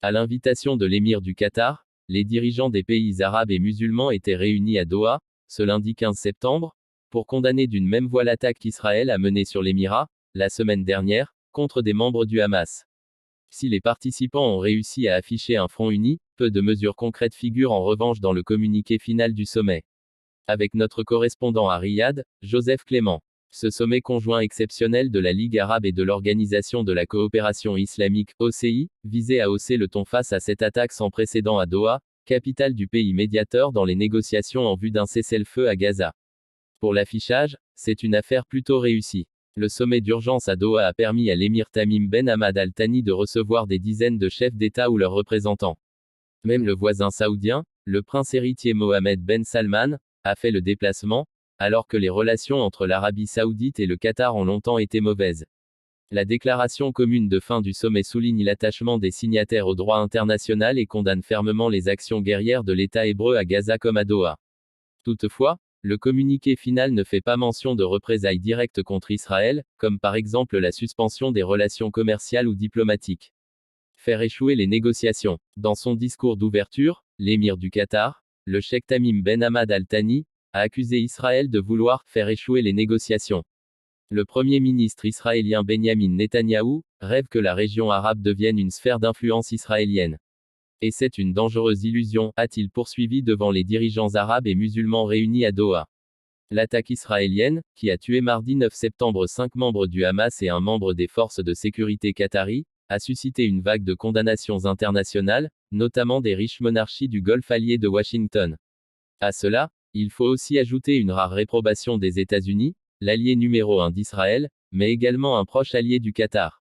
À l'invitation de l'émir du Qatar, les dirigeants des pays arabes et musulmans étaient réunis à Doha, ce lundi 15 septembre, pour condamner d'une même voix l'attaque qu'Israël a menée sur l'Émirat, la semaine dernière, contre des membres du Hamas. Si les participants ont réussi à afficher un front uni, peu de mesures concrètes figurent en revanche dans le communiqué final du sommet. Avec notre correspondant à Riyad, Joseph Clément. Ce sommet conjoint exceptionnel de la Ligue arabe et de l'Organisation de la coopération islamique, OCI, visait à hausser le ton face à cette attaque sans précédent à Doha, capitale du pays médiateur dans les négociations en vue d'un cessez-le-feu à Gaza. Pour l'affichage, c'est une affaire plutôt réussie. Le sommet d'urgence à Doha a permis à l'émir Tamim Ben Hamad Al Thani de recevoir des dizaines de chefs d'État ou leurs représentants. Même le voisin saoudien, le prince héritier Mohammed Ben Salman, a fait le déplacement, alors que les relations entre l'Arabie saoudite et le Qatar ont longtemps été mauvaises. La déclaration commune de fin du sommet souligne l'attachement des signataires au droit international et condamne fermement les actions guerrières de l'État hébreu à Gaza comme à Doha. Toutefois, le communiqué final ne fait pas mention de représailles directes contre Israël, comme par exemple la suspension des relations commerciales ou diplomatiques. Faire échouer les négociations. Dans son discours d'ouverture, l'émir du Qatar, le cheikh Tamim Ben Hamad Al Thani, a accusé Israël de vouloir faire échouer les négociations. Le premier ministre israélien Benyamin Netanyahou rêve que la région arabe devienne une sphère d'influence israélienne. Et c'est une dangereuse illusion, a-t-il poursuivi devant les dirigeants arabes et musulmans réunis à Doha. L'attaque israélienne, qui a tué mardi 9 septembre 5 membres du Hamas et un membre des forces de sécurité qatari, a suscité une vague de condamnations internationales, notamment des riches monarchies du Golfe allié de Washington. À cela, il faut aussi ajouter une rare réprobation des États-Unis, l'allié numéro 1 d'Israël, mais également un proche allié du Qatar.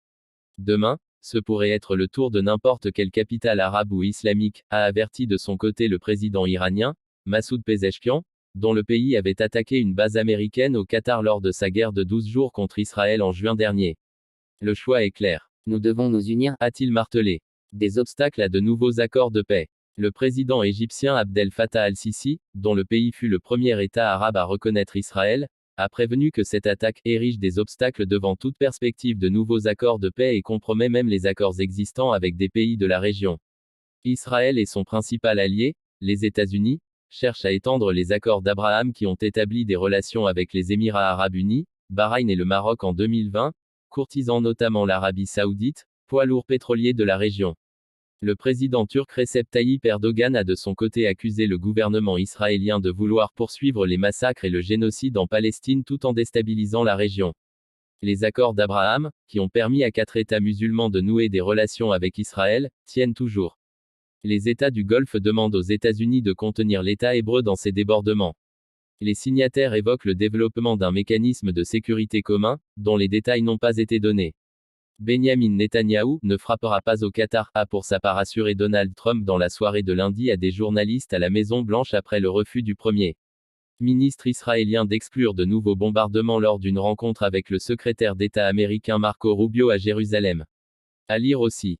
Demain, ce pourrait être le tour de n'importe quelle capitale arabe ou islamique, a averti de son côté le président iranien, Massoud Pezeshkian, dont le pays avait attaqué une base américaine au Qatar lors de sa guerre de 12 jours contre Israël en juin dernier. Le choix est clair. Nous devons nous unir, a-t-il martelé. Des obstacles à de nouveaux accords de paix. Le président égyptien Abdel Fattah al-Sisi, dont le pays fut le premier État arabe à reconnaître Israël, a prévenu que cette attaque érige des obstacles devant toute perspective de nouveaux accords de paix et compromet même les accords existants avec des pays de la région. Israël et son principal allié, les États-Unis, cherchent à étendre les accords d'Abraham qui ont établi des relations avec les Émirats arabes unis, Bahreïn et le Maroc en 2020, courtisant notamment l'Arabie saoudite, poids lourd pétrolier de la région. Le président turc Recep Tayyip Erdogan a de son côté accusé le gouvernement israélien de vouloir poursuivre les massacres et le génocide en Palestine tout en déstabilisant la région. Les accords d'Abraham, qui ont permis à 4 États musulmans de nouer des relations avec Israël, tiennent toujours. Les États du Golfe demandent aux États-Unis de contenir l'État hébreu dans ses débordements. Les signataires évoquent le développement d'un mécanisme de sécurité commun, dont les détails n'ont pas été donnés. Benyamin Netanyahou ne frappera pas au Qatar, a pour sa part assuré Donald Trump dans la soirée de lundi à des journalistes à la Maison-Blanche après le refus du premier ministre israélien d'exclure de nouveaux bombardements lors d'une rencontre avec le secrétaire d'État américain Marco Rubio à Jérusalem. À lire aussi.